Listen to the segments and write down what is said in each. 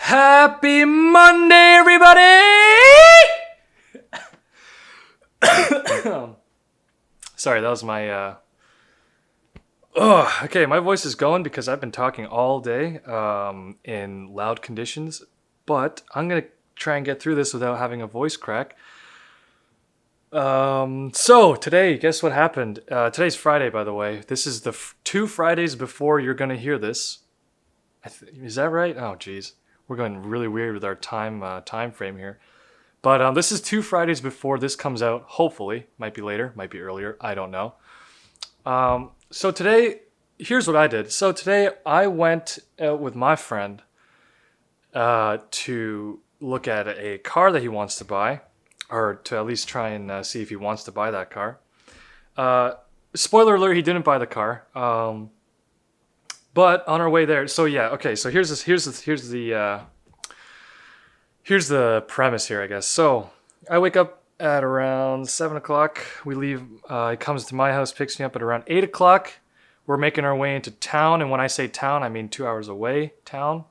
Happy Monday, everybody! Sorry, that was my... okay, my voice is going because I've been talking all day in loud conditions, but I'm going to try and get through this without having a voice crack. So, today, guess what happened? Today's Friday, by the way. This is the 2 Fridays before you're going to hear this. Is that right? Oh, geez. We're going really weird with our time frame here. But this is 2 Fridays before this comes out, hopefully. Might be later, might be earlier, I don't know. So today, here's what I did. So today, I went out with my friend to look at a car that he wants to buy, or to at least try and see if he wants to buy that car. Spoiler alert, he didn't buy the car. But on our way there, so yeah, okay. So here's the premise here, I guess. So I wake up at around 7 o'clock. We leave. He comes to my house, picks me up at around 8 o'clock. We're making our way into town, and when I say town, I mean 2 hours away. Town.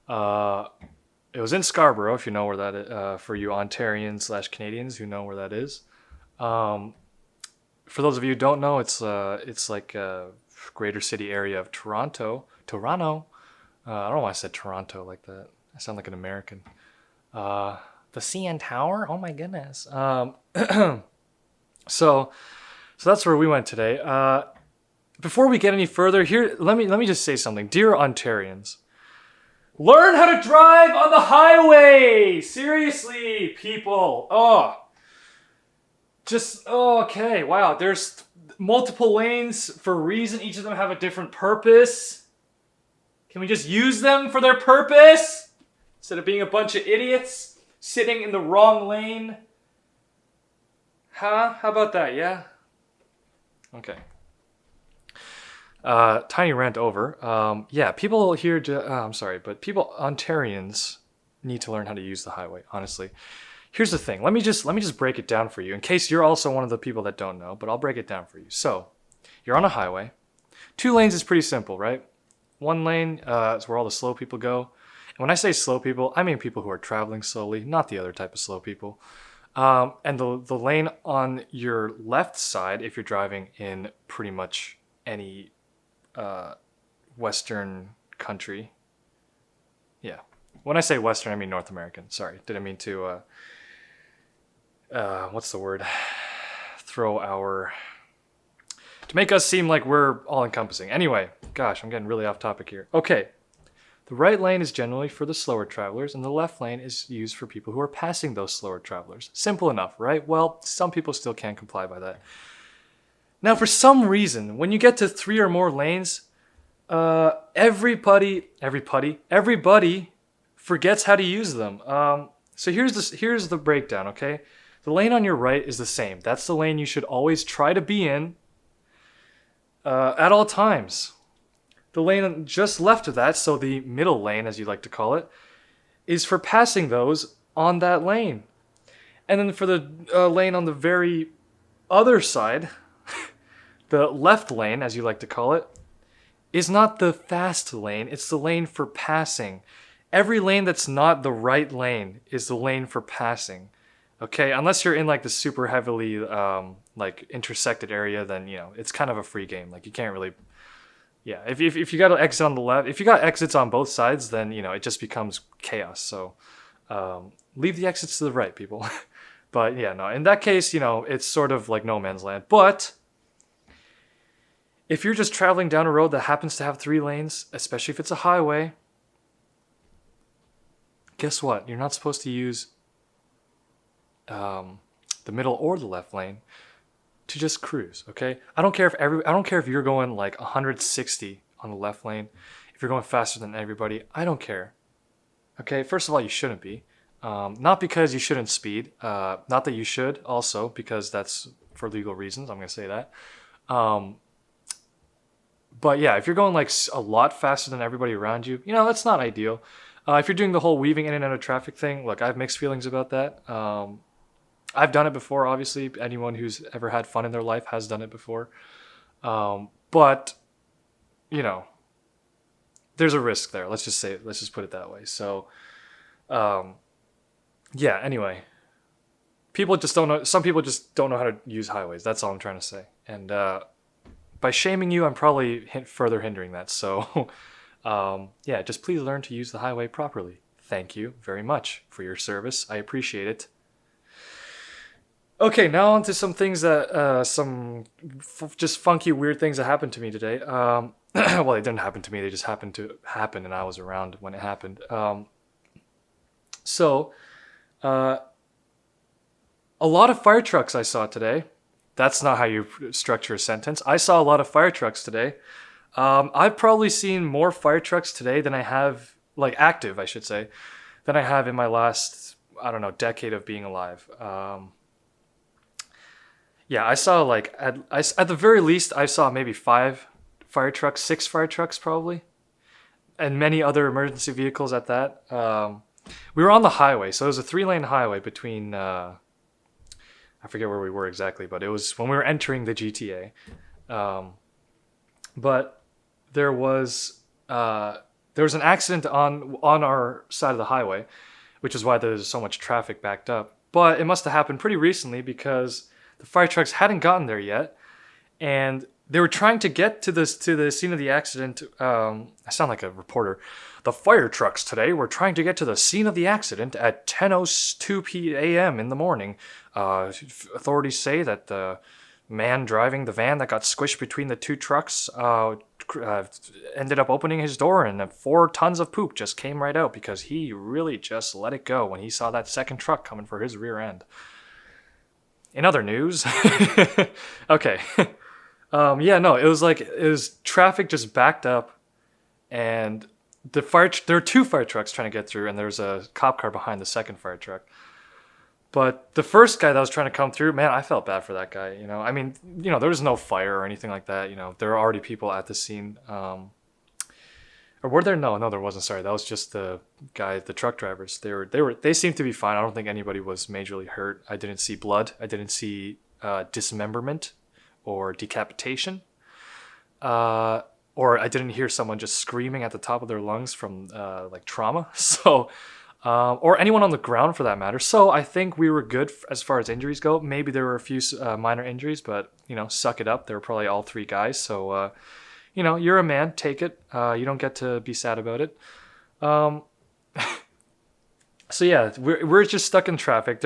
It was in Scarborough, if you know where that is. For you Ontarians/Canadians who know where that is. For those of you who don't know, it's like a greater city area of Toronto. I don't know why I said Toronto like that. I sound like an American. The CN Tower? Oh my goodness. So that's where we went today. Before we get any further, here let me just say something. Dear Ontarians, learn how to drive on the highway! Seriously, people. Okay, wow. There's multiple lanes for a reason. Each of them have a different purpose. Can we just use them for their purpose? Instead of being a bunch of idiots sitting in the wrong lane. Huh? How about that, yeah? Okay. Tiny rant over. Yeah, people here, I'm sorry, but Ontarians need to learn how to use the highway, honestly. Here's the thing. Let me just break it down for you in case you're also one of the people that don't know, but I'll break it down for you. So, you're on a highway. 2 lanes is pretty simple, right? 1 lane is where all the slow people go. And when I say slow people, I mean people who are traveling slowly, not the other type of slow people. And the lane on your left side, if you're driving in pretty much any Western country. Yeah. When I say Western, I mean North American. Sorry. Didn't mean to, what's the word? To make us seem like we're all encompassing. Anyway, gosh, I'm getting really off topic here. Okay. The right lane is generally for the slower travelers, and the left lane is used for people who are passing those slower travelers. Simple enough, right? Well, some people still can't comply by that. Now, for some reason, when you get to 3 or more lanes, everybody forgets how to use them. So here's the breakdown, okay? The lane on your right is the same. That's the lane you should always try to be in at all times. The lane just left of that, so the middle lane, as you like to call it, is for passing those on that lane. And then for the lane on the very other side, the left lane, as you like to call it, is not the fast lane. It's the lane for passing. Every lane that's not the right lane is the lane for passing. Okay, unless you're in like the super heavily like intersected area, then it's kind of a free game. Like you can't really, yeah. If you got an exit on the left, if you got exits on both sides, then it just becomes chaos. So leave the exits to the right, people. But yeah, no. In that case, it's sort of like no man's land. But if you're just traveling down a road that happens to have 3 lanes, especially if it's a highway, guess what? You're not supposed to use the middle or the left lane to just cruise, okay? I don't care if you're going like 160 on the left lane, if you're going faster than everybody, I don't care. Okay, first of all, you shouldn't be. Not because you shouldn't speed, not that you should also, because that's for legal reasons, I'm going to say that. But yeah, if you're going like a lot faster than everybody around you, that's not ideal. If you're doing the whole weaving in and out of traffic thing, look, I have mixed feelings about that. I've done it before, obviously. Anyone who's ever had fun in their life has done it before. But, there's a risk there. Let's just put it that way. So, yeah. Anyway, people just don't know. Some people just don't know how to use highways. That's all I'm trying to say. And by shaming you, I'm probably further hindering that. So, yeah, just please learn to use the highway properly. Thank you very much for your service. I appreciate it. Okay, now on to some things that, just funky, weird things that happened to me today. Well, they didn't happen to me. They just happened to happen, and I was around when it happened. So, a lot of fire trucks I saw today. That's not how you structure a sentence. I saw a lot of fire trucks today. I've probably seen more fire trucks today than I have, like active, I should say, than I have in my last, I don't know, decade of being alive. Yeah, I saw like, at the very least, I saw maybe 5 fire trucks, 6 fire trucks probably, and many other emergency vehicles at that. We were on the highway, so it was a 3-lane highway between, I forget where we were exactly, but it was when we were entering the GTA. But there was an accident on our side of the highway, which is why there's so much traffic backed up. But it must have happened pretty recently because the fire trucks hadn't gotten there yet, and they were trying to get to the scene of the accident. I sound like a reporter. The fire trucks today were trying to get to the scene of the accident at 10:02 a.m. in the morning. Authorities say that the man driving the van that got squished between the 2 trucks ended up opening his door, and 4 tons of poop just came right out because he really just let it go when he saw that second truck coming for his rear end. In other news, okay. Yeah, no, it was traffic just backed up, and there were 2 fire trucks trying to get through, and there's a cop car behind the second fire truck. But the first guy that was trying to come through, man, I felt bad for that guy. You know, I mean, you know, there was no fire or anything like that. You know, there were already people at the scene. Or were there? No, there wasn't. Sorry, that was just the truck drivers. They seemed to be fine. I don't think anybody was majorly hurt. I didn't see blood. I didn't see dismemberment or decapitation. Or I didn't hear someone just screaming at the top of their lungs from like trauma. So. Or anyone on the ground for that matter. So I think we were good as far as injuries go. Maybe there were a few minor injuries, but, you know, suck it up. They were probably all 3 guys. So, you know, you're a man. Take it. You don't get to be sad about it. So, yeah, we're just stuck in traffic.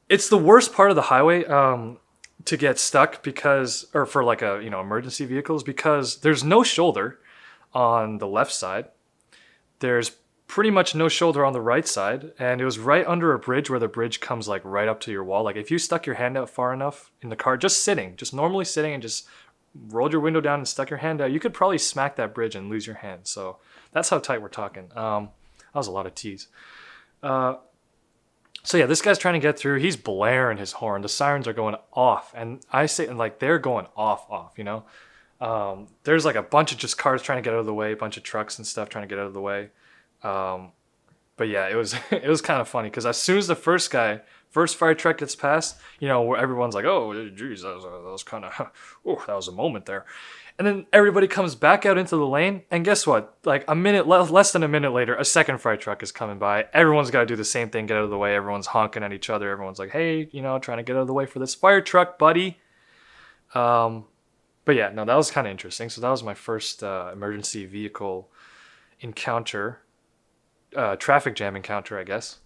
It's the worst part of the highway to get stuck or for like emergency vehicles, because there's no shoulder on the left side. There's pretty much no shoulder on the right side, and it was right under a bridge where the bridge comes like right up to your wall. Like if you stuck your hand out far enough in the car, just normally sitting and just rolled your window down and stuck your hand out, you could probably smack that bridge and lose your hand. So that's how tight we're talking. That was a lot of tease. So yeah, this guy's trying to get through. He's blaring his horn. The sirens are going off, and I say, like, they're going off, you know? There's like a bunch of just cars trying to get out of the way, a bunch of trucks and stuff trying to get out of the way. But yeah, it was kind of funny because as soon as the first fire truck gets past, you know, where everyone's like, oh, geez, that was kind of, that was a moment there. And then everybody comes back out into the lane, and guess what? Like less than a minute later, a second fire truck is coming by. Everyone's got to do the same thing, get out of the way. Everyone's honking at each other. Everyone's like, hey, you know, trying to get out of the way for this fire truck, buddy. But yeah, no, that was kind of interesting. So that was my first emergency vehicle encounter. Traffic jam encounter, I guess.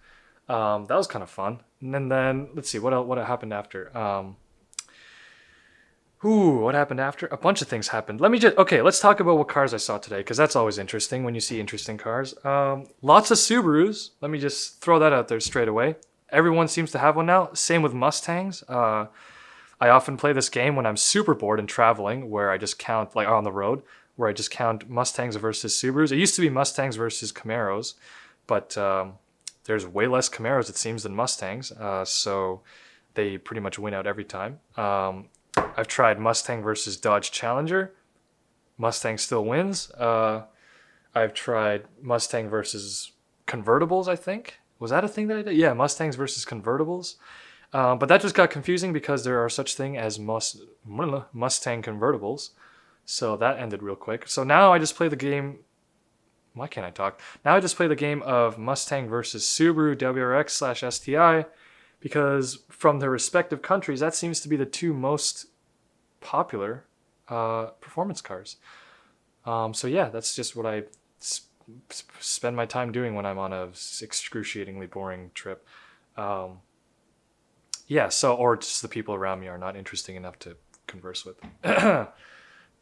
That was kind of fun. And then let's see what happened after. What happened after? A bunch of things happened. Let's talk about what cars I saw today, because that's always interesting when you see interesting cars. Lots of Subarus. Let me just throw that out there straight away. Everyone seems to have one now. Same with Mustangs. I often play this game when I'm super bored and traveling, where I just count, like on the road, where I just count Mustangs versus Subarus. It used to be Mustangs versus Camaros, but there's way less Camaros, it seems, than Mustangs. So they pretty much win out every time. I've tried Mustang versus Dodge Challenger. Mustang still wins. I've tried Mustang versus convertibles, I think. Was that a thing that I did? Yeah, Mustangs versus convertibles. But that just got confusing because there are such thing as Mustang convertibles. So that ended real quick. So now I just play the game Why can't I talk? Now I just play the game of Mustang versus Subaru WRX/STI because from their respective countries, that seems to be the two most popular performance cars. So yeah, that's just what I spend my time doing when I'm on a excruciatingly boring trip. Yeah, so or just the people around me are not interesting enough to converse with.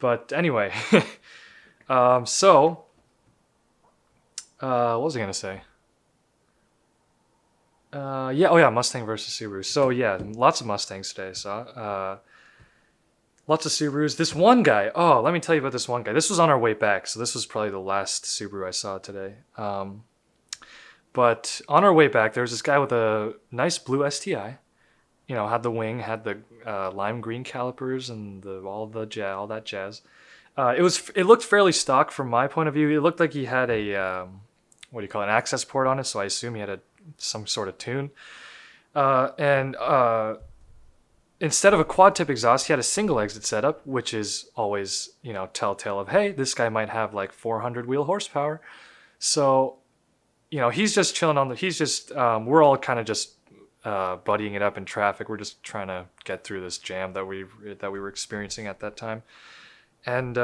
But anyway, so what was I gonna say? Mustang versus Subaru. So yeah, lots of Mustangs today. So lots of Subarus. This one guy. Oh, let me tell you about this one guy. This was on our way back, so this was probably the last Subaru I saw today. But on our way back, there was this guy with a nice blue STI. You know, had the wing, had the lime green calipers, and all that jazz. It looked fairly stock from my point of view. It looked like he had a what do you call it, an access port on it, so I assume he had some sort of tune. And instead of a quad tip exhaust, he had a single exit setup, which is always, you know, telltale of, hey, this guy might have like 400 wheel horsepower. So, you know, he's just chilling we're all kind of just buddying it up in traffic. We're just trying to get through this jam that we were experiencing at that time. And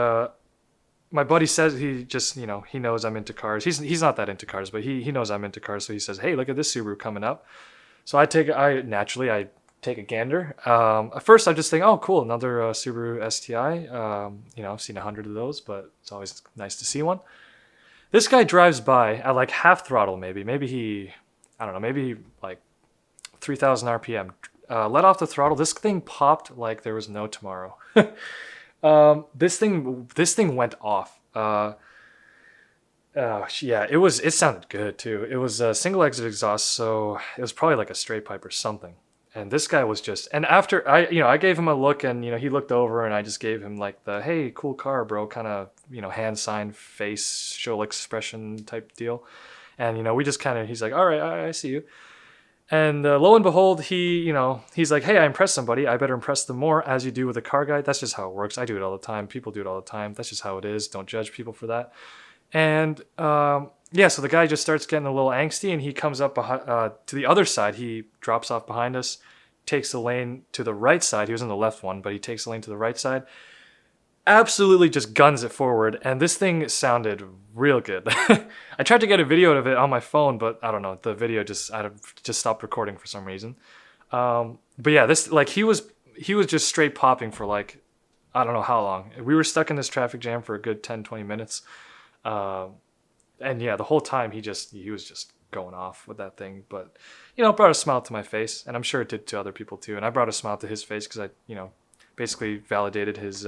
my buddy says he just, you know, he knows I'm into cars. He's not that into cars, but he knows I'm into cars. So he says, hey, look at this Subaru coming up. So I take a gander. At first I just think, oh, cool, another Subaru STI. You know, I've seen 100 of those, but it's always nice to see one. This guy drives by at like half throttle, maybe like 3,000 RPM. Let off the throttle. This thing popped like there was no tomorrow. This thing went off. Yeah, it sounded good too. It was a single exit exhaust, so it was probably like a straight pipe or something. And this guy was just, and after I gave him a look, and, you know, he looked over, and I just gave him like the, hey, cool car, bro, kind of, you know, hand sign, face, show expression type deal. And, you know, we just kind of, he's like, all right, I see you. And lo and behold, he's like, hey, I impressed somebody. I better impress them more, as you do with a car guy. That's just how it works. I do it all the time. People do it all the time. That's just how it is. Don't judge people for that. And so the guy just starts getting a little angsty, and he comes up to the other side. He drops off behind us, takes the lane to the right side. He was in the left one, but he takes the lane to the right side. Absolutely just guns it forward, and this thing sounded real good. I tried to get a video of it on my phone, but I don't know, the video just stopped recording for some reason. But yeah, this, like, he was just straight popping for like, I don't know how long. We were stuck in this traffic jam for a good 10-20 minutes. And yeah, the whole time he was just going off with that thing, but, you know, it brought a smile to my face, and I'm sure it did to other people too. And I brought a smile to his face because I, you know, basically validated his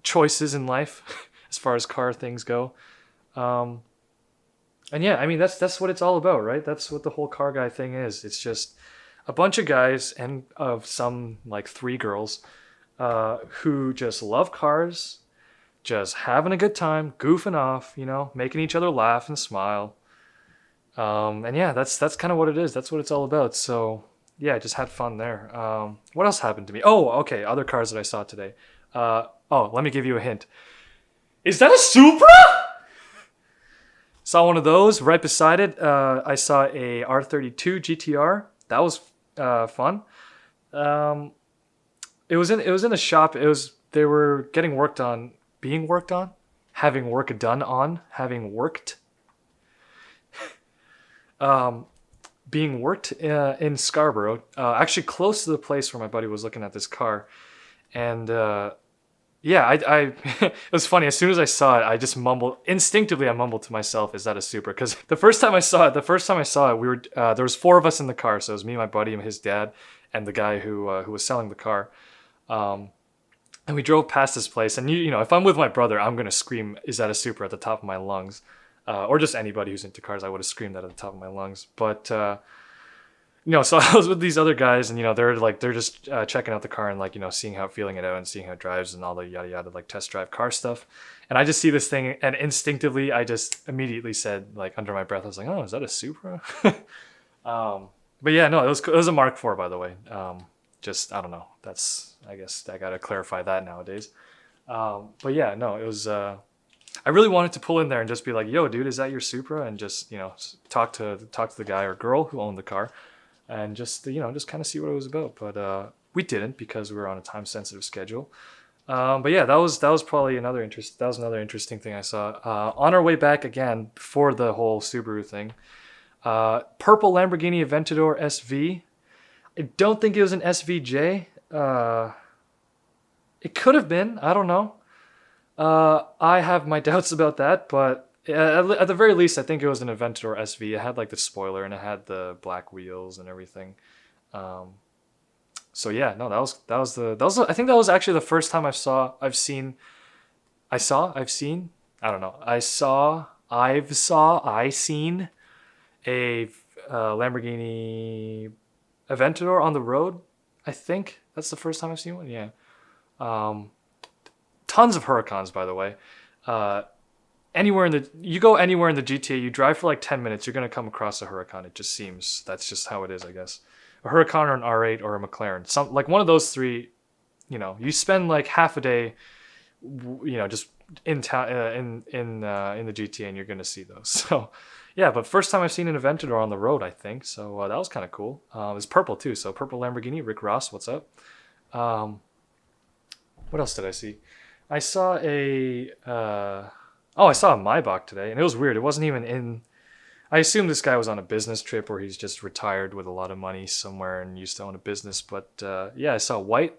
choices in life as far as car things go. And yeah, I mean, that's what it's all about, right? That's what the whole car guy thing is. It's just a bunch of guys and of some like 3 girls who just love cars, just having a good time, goofing off, you know, making each other laugh and smile. And yeah, that's kind of what it is. That's what it's all about. So yeah, I just had fun there. What else happened to me? Oh, okay, other cars that I saw today. Let me give you a hint. Is that a Supra? Saw one of those. Right beside it, I saw a R32 GTR. That was fun. It was in a shop. They were being worked on, having work done on, having worked. Being worked in Scarborough, actually close to the place where my buddy was looking at this car. And yeah, it was funny. As soon as I saw it, I just instinctively I mumbled to myself, is that a Supra? Because the first time I saw it, we were there was 4 of us in the car. So it was me, my buddy, and his dad, and the guy who was selling the car. And we drove past this place, and you know, if I'm with my brother, I'm gonna scream, "Is that a Supra?" at the top of my lungs, or just anybody who's into cars, I would have screamed that at the top of my lungs. But you know, so I was with these other guys, and you know, they're just checking out the car and, like, you know, feeling it out and seeing how it drives and all the yada yada, like test drive car stuff. And I just see this thing, and instinctively, I just immediately said, like, under my breath, I was like, "Oh, is that a Supra?" But yeah, no, it was a Mark IV, by the way. Just, I don't know. I guess I gotta clarify that nowadays. But yeah, no, it was. I really wanted to pull in there and just be like, "Yo, dude, is that your Supra?" And just talk to the guy or girl who owned the car, and just just kind of see what it was about. But we didn't because we were on a time sensitive schedule. But yeah, that was probably another interesting thing I saw. On our way back again before the whole Subaru thing, purple Lamborghini Aventador SV. I don't think it was an SVJ. It could have been. I don't know. I have my doubts about that, but at the very least, I think it was an Aventador SV. It had like the spoiler and it had the black wheels and everything. So yeah, no, I think that was actually the first time I've seen a Lamborghini Aventador on the road. I think that's the first time I've seen one. Yeah. Tons of Huracans, by the way. You go anywhere in the GTA, you drive for like 10 minutes, you're gonna come across a Huracan. It just seems that's just how it is, I guess. A Huracan or an R8 or a McLaren, some like one of those three. You spend like half a day, just in town in the GTA, and you're gonna see those. So, yeah. But first time I've seen an Aventador on the road, I think. So that was kind of cool. It's purple too, so purple Lamborghini. Rick Ross, what's up? What else did I see? I saw a Maybach today, and it was weird. It wasn't even in. I assume this guy was on a business trip, or he's just retired with a lot of money somewhere and used to own a business. But yeah, I saw a white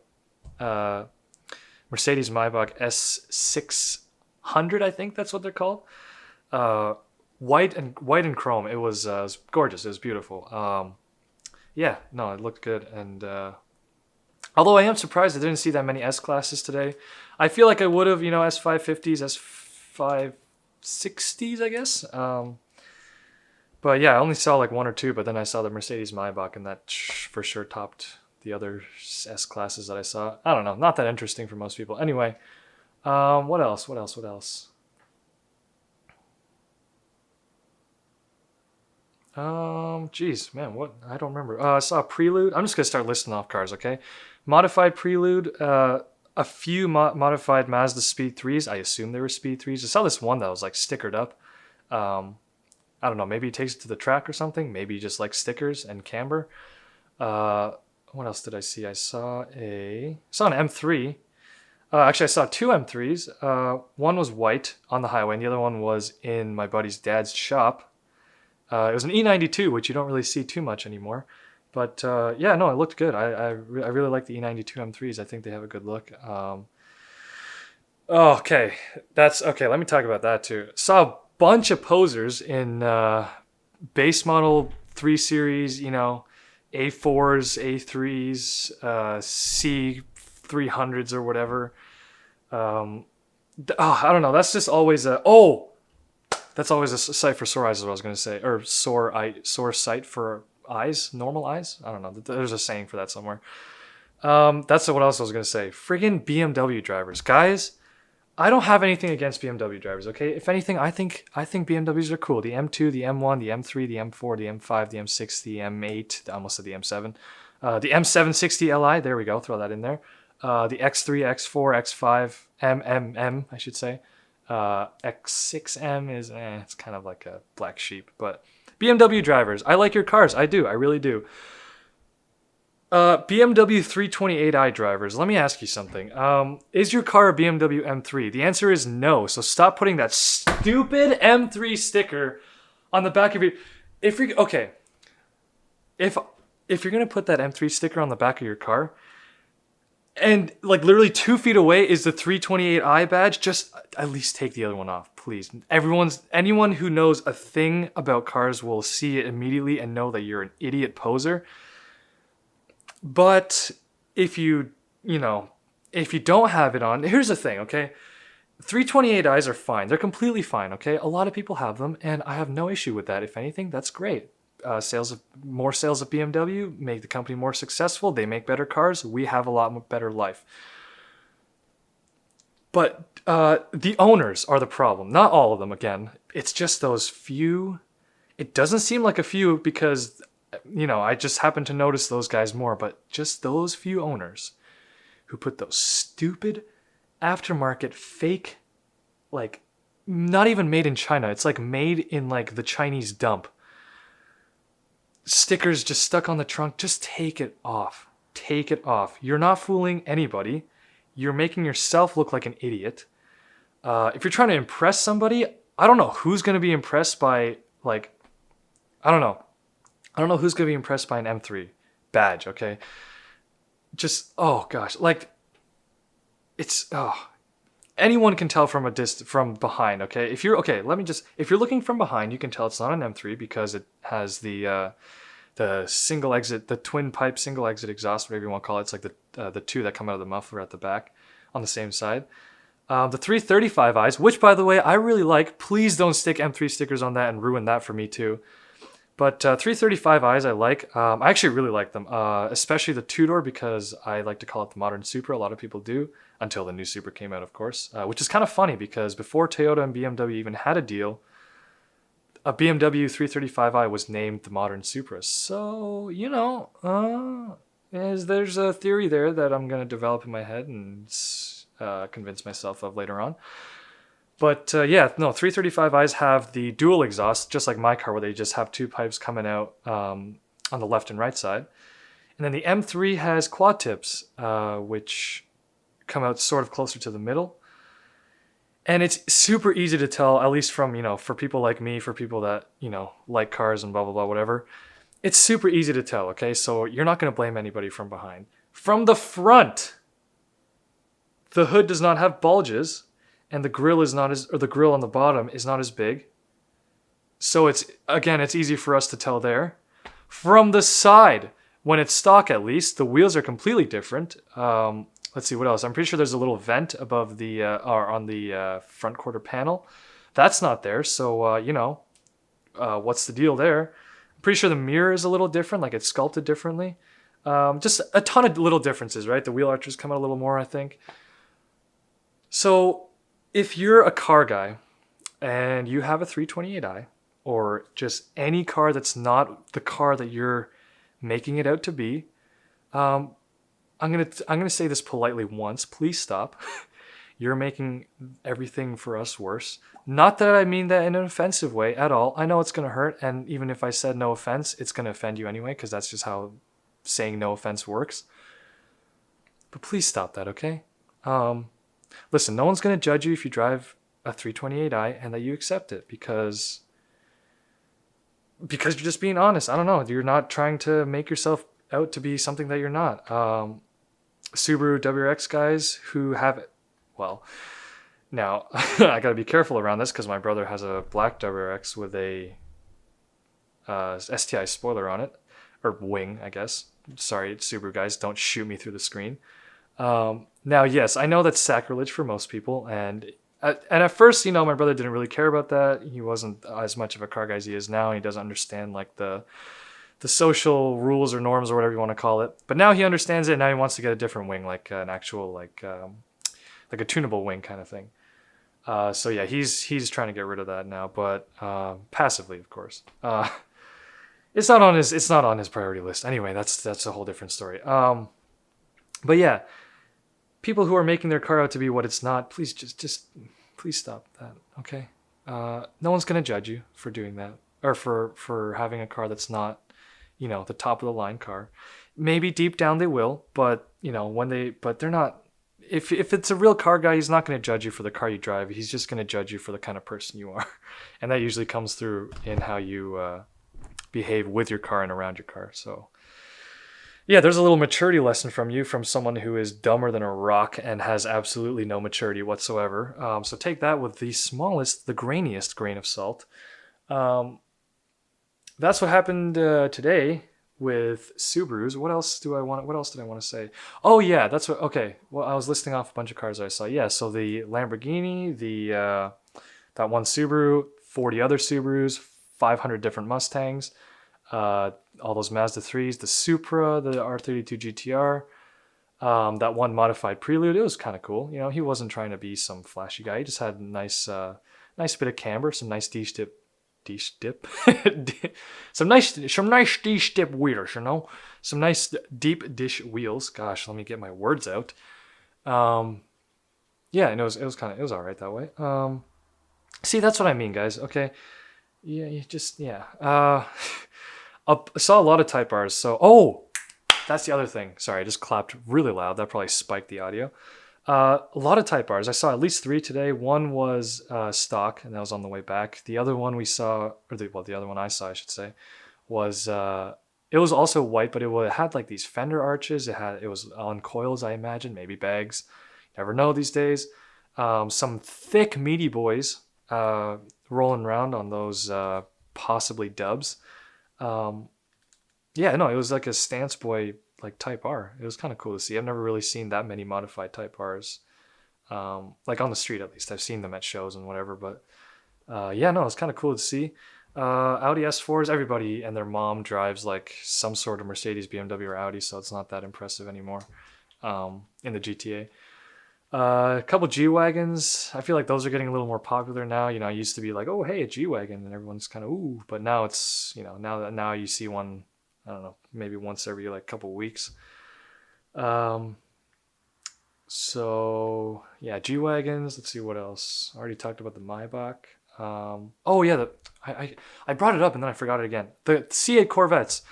Mercedes Maybach S600. I think that's what they're called. White and chrome. It was gorgeous. It was beautiful. Yeah, no, it looked good. And although I am surprised I didn't see that many S classes today. I feel like I would have, S550s, S560s, I guess. But yeah, I only saw like one or two, but then I saw the Mercedes Maybach, and that for sure topped the other S classes that I saw. I don't know, not that interesting for most people. Anyway, what else? Geez, man, what? I don't remember. I saw a Prelude. I'm just gonna start listing off cars, okay? Modified Prelude, a few modified Mazda Speed 3s. I assume they were Speed 3s. I saw this one that was like stickered up. I don't know, maybe he takes it to the track or something. Maybe just like stickers and camber. What else did I see? I saw an M3. Actually, I saw two M3s. One was white on the highway, and the other one was in my buddy's dad's shop. It was an E92, which you don't really see too much anymore. But yeah, no, it looked good. I really like the E92 M3s. I think they have a good look. Okay, let me talk about that too. Saw a bunch of posers in base model 3 Series, A4s, A3s, C300s or whatever. I don't know. That's just always that's always a sight for sore eyes, is what I was going to say. Or sore sight for eyes, normal eyes. I don't know. There's a saying for that somewhere. That's what else I was going to say. Friggin' BMW drivers. Guys, I don't have anything against BMW drivers, okay? If anything, I think BMWs are cool. The M2, the M1, the M3, the M4, the M5, the M6, the M8, I almost said the M7. The M760 Li, there we go, throw that in there. The X3, X4, X5, M, I should say. X6M is, it's kind of like a black sheep. But BMW drivers, I like your cars. I do. I really do. BMW 328i drivers, let me ask you something. Is your car a BMW M3? The answer is no. So stop putting that stupid M3 sticker on the back of your... If you're gonna put that M3 sticker on the back of your car, and like literally 2 feet away is the 328i badge, just at least take the other one off, please. Anyone who knows a thing about cars will see it immediately and know that you're an idiot poser. But if you don't have it on, here's the thing, okay? 328i's are fine. They're completely fine, okay? A lot of people have them, and I have no issue with that. If anything, that's great. More sales of BMW make the company more successful. They make better cars. We have a lot better life. But the owners are the problem. Not all of them, again. It's just those few. It doesn't seem like a few because, I just happen to notice those guys more. But just those few owners who put those stupid aftermarket fake, like, not even made in China. It's like made in like the Chinese dump. Stickers just stuck on the trunk. Just take it off. Take it off. You're not fooling anybody. You're making yourself look like an idiot. If you're trying to impress somebody, I don't know who's going to be impressed by, like, I don't know who's going to be impressed by an M3 badge, okay? Just, oh gosh, like, it's, anyone can tell from from behind, okay? If you're looking from behind, you can tell it's not an M3 because it has the single exit, the twin pipe single exit exhaust, whatever you want to call it. It's like the two that come out of the muffler at the back on the same side. The 335i's, which by the way, I really like. Please don't stick M3 stickers on that and ruin that for me too. But 335i's I like. I actually really like them, especially the two-door because I like to call it the modern Supra. A lot of people do, until the new Supra came out, of course, which is kind of funny because before Toyota and BMW even had a deal, a BMW 335i was named the modern Supra. So, you know, there's a theory there that I'm going to develop in my head and convince myself of later on. But yeah, no, 335i's have the dual exhaust, just like my car, where they just have two pipes coming out on the left and right side. And then the M3 has quad tips, which come out sort of closer to the middle. And it's super easy to tell, at least from, you know, for people like me, for people that, you know, like cars and blah, blah, blah, whatever. It's super easy to tell, okay? So you're not going to blame anybody from behind. From the front, the hood does not have bulges. And the grill the grill on the bottom is not as big. So it's easy for us to tell there. From the side, when it's stock at least, the wheels are completely different. Let's see, what else? I'm pretty sure there's a little vent above the, or on the front quarter panel. That's not there, so, you know, what's the deal there? I'm pretty sure the mirror is a little different, like it's sculpted differently. Just a ton of little differences, right? The wheel arches come out a little more, I think. So if you're a car guy and you have a 328i or just any car that's not the car that you're making it out to be, I'm gonna say this politely once. Please stop. You're making everything for us worse. Not that I mean that in an offensive way at all. I know it's gonna hurt, and even if I said no offense, it's gonna offend you anyway, because that's just how saying no offense works. But please stop that, okay? Listen, no one's going to judge you if you drive a 328i and that you accept it because you're just being honest. I don't know. You're not trying to make yourself out to be something that you're not. Subaru WRX guys who have it. Well, now I got to be careful around this because my brother has a black WRX with a STI spoiler on it, or wing, I guess. Sorry, Subaru guys, don't shoot me through the screen. Now, yes, I know that's sacrilege for most people, and at first, you know, my brother didn't really care about that. He wasn't as much of a car guy as he is now. And he doesn't understand like the social rules or norms or whatever you want to call it. But now he understands it. And now he wants to get a different wing, like an actual like a tunable wing kind of thing. So yeah, he's trying to get rid of that now, but passively, of course. It's not on his priority list. Anyway, that's a whole different story. But yeah, people who are making their car out to be what it's not, please please stop that, okay? No one's gonna judge you for doing that, or for having a car that's not, you know, the top of the line car. Maybe deep down they will, but you know, but they're not. If it's a real car guy, he's not gonna judge you for the car you drive. He's just gonna judge you for the kind of person you are, and that usually comes through in how you behave with your car and around your car. So. Yeah, there's a little maturity lesson from you, from someone who is dumber than a rock and has absolutely no maturity whatsoever. So take that with the smallest, the grainiest grain of salt. That's what happened today with Subarus. What else did I want to say? Oh yeah, that's what. Okay, well I was listing off a bunch of cars I saw. Yeah, so the Lamborghini, that one Subaru, 40 other Subarus, 500 different Mustangs. All those Mazda 3s, the Supra, the R32 GTR, that one modified Prelude. It was kind of cool. You know, he wasn't trying to be some flashy guy. He just had a nice bit of camber, some nice D-dip, some nice D-dip wheels, you know, some nice deep dish wheels. Gosh, let me get my words out. yeah, and it was all right that way. See, that's what I mean, guys. Okay, yeah, I saw a lot of Type R's. So, that's the other thing. Sorry, I just clapped really loud. That probably spiked the audio. A lot of Type R's. I saw at least 3 today. One was stock, and that was on the way back. The other one we saw, the other one I saw, I should say, was it was also white, but it had like these fender arches. It was on coils, I imagine, maybe bags. You never know these days. Some thick, meaty boys rolling around on those possibly dubs. Yeah, no, it was like a stance boy like Type R. It was kind of cool to see. I've never really seen that many modified Type Rs. Like on the street at least. I've seen them at shows and whatever, but yeah, no, it's kind of cool to see. Audi S4s, everybody and their mom drives like some sort of Mercedes, BMW, or Audi, so it's not that impressive anymore in the GTA. A couple G-Wagons. I feel like those are getting a little more popular now. You know, I used to be like, oh, hey, a G-Wagon, and everyone's kind of, ooh. But now it's, you know, now you see one, I don't know, maybe once every like couple weeks. So, yeah, G-Wagons. Let's see what else. I already talked about the Maybach. Oh, yeah, I brought it up and then I forgot it again. The C8 Corvettes.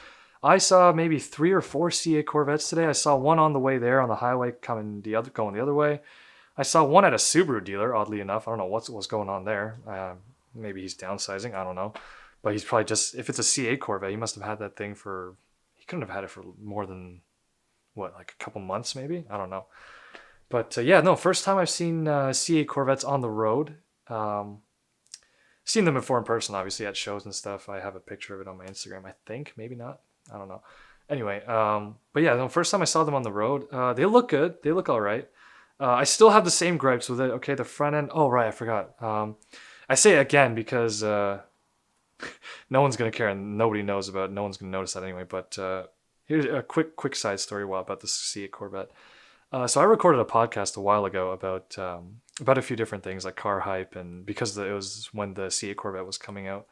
I saw maybe 3 or 4 C8 Corvettes today. I saw one on the way there on the highway going the other way. I saw one at a Subaru dealer, oddly enough. I don't know what's going on there. Maybe he's downsizing. I don't know. But he's probably just, if it's a C8 Corvette, he must have had that thing he couldn't have had it for more than, like a couple months maybe? I don't know. But yeah, no, first time I've seen C8 Corvettes on the road. Seen them before in person, obviously, at shows and stuff. I have a picture of it on my Instagram, I think. Maybe not. I don't know. Anyway, but yeah, the first time I saw them on the road, they look good. They look all right. I still have the same gripes with it. Okay, the front end. Oh, right, I forgot. I say it again because no one's going to care and nobody knows about it. No one's going to notice that anyway. But here's a quick side story about the C8 Corvette. So I recorded a podcast a while ago about a few different things like car hype, and because it was when the C8 Corvette was coming out.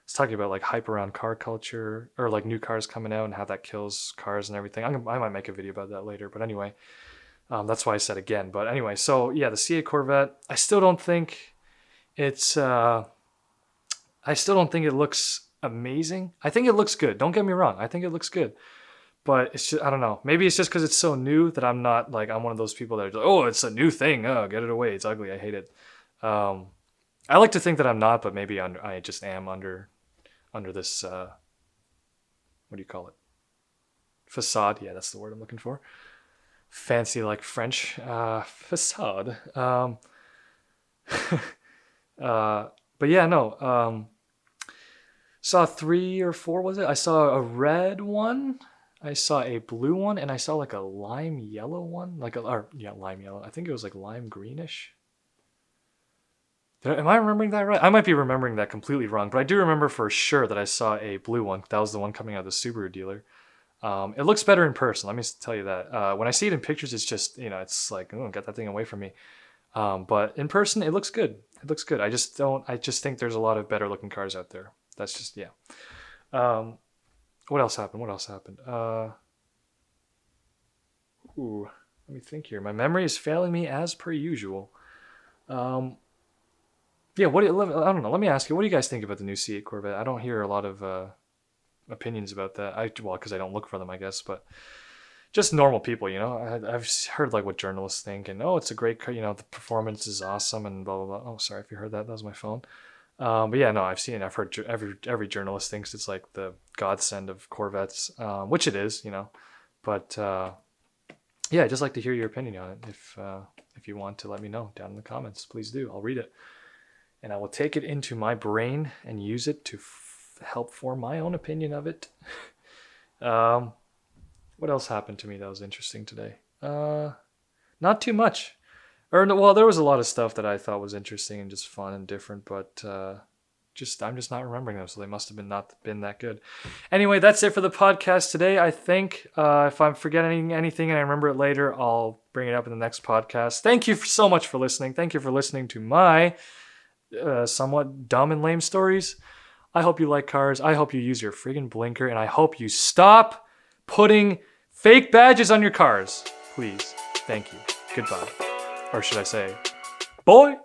It's talking about like hype around car culture or like new cars coming out and how that kills cars and everything. I might make a video about that later, but anyway, that's why I said again. But anyway, so yeah, the C8 Corvette. I still don't think it looks amazing. I think it looks good. Don't get me wrong. I think it looks good, but it's just, I don't know. Maybe it's just because it's so new that I'm not like, I'm one of those people that are like, oh, it's a new thing. Oh, get it away. It's ugly. I hate it. I like to think that I'm not, but maybe I just am under this, what do you call it? Facade. Yeah, that's the word I'm looking for. Fancy like French facade. But yeah, no. Saw 3 or 4, was it? I saw a red one. I saw a blue one, and I saw like a lime yellow one. Lime yellow. I think it was like lime greenish. Am I remembering that right? I might be remembering that completely wrong, but I do remember for sure that I saw a blue one. That was the one coming out of the Subaru dealer. It looks better in person, let me tell you that. When I see it in pictures, it's just, it's like, oh, get that thing away from me. But in person, it looks good. It looks good. I just think there's a lot of better looking cars out there. That's just, yeah. What else happened? Let me think here. My memory is failing me as per usual. Yeah, I don't know. Let me ask you, what do you guys think about the new C8 Corvette? I don't hear a lot of opinions about that. Because I don't look for them, I guess. But just normal people, I've heard like what journalists think, and it's a great car. The performance is awesome, and blah blah blah. Oh, sorry if you heard that. That was my phone. But yeah, no, I've heard every journalist thinks it's like the godsend of Corvettes, which it is, But yeah, I'd just like to hear your opinion on it. If you want to let me know down in the comments, please do. I'll read it. And I will take it into my brain and use it to help form my own opinion of it. What else happened to me that was interesting today? Not too much. Well, there was a lot of stuff that I thought was interesting and just fun and different, but I'm just not remembering them, so they must have not been that good. Anyway, that's it for the podcast today. I think if I'm forgetting anything and I remember it later, I'll bring it up in the next podcast. Thank you so much for listening. Thank you for listening to my somewhat dumb and lame stories. I hope you like cars. I hope you use your friggin' blinker, and I hope you stop putting fake badges on your cars. Please. Thank you. Goodbye. Or should I say, boy?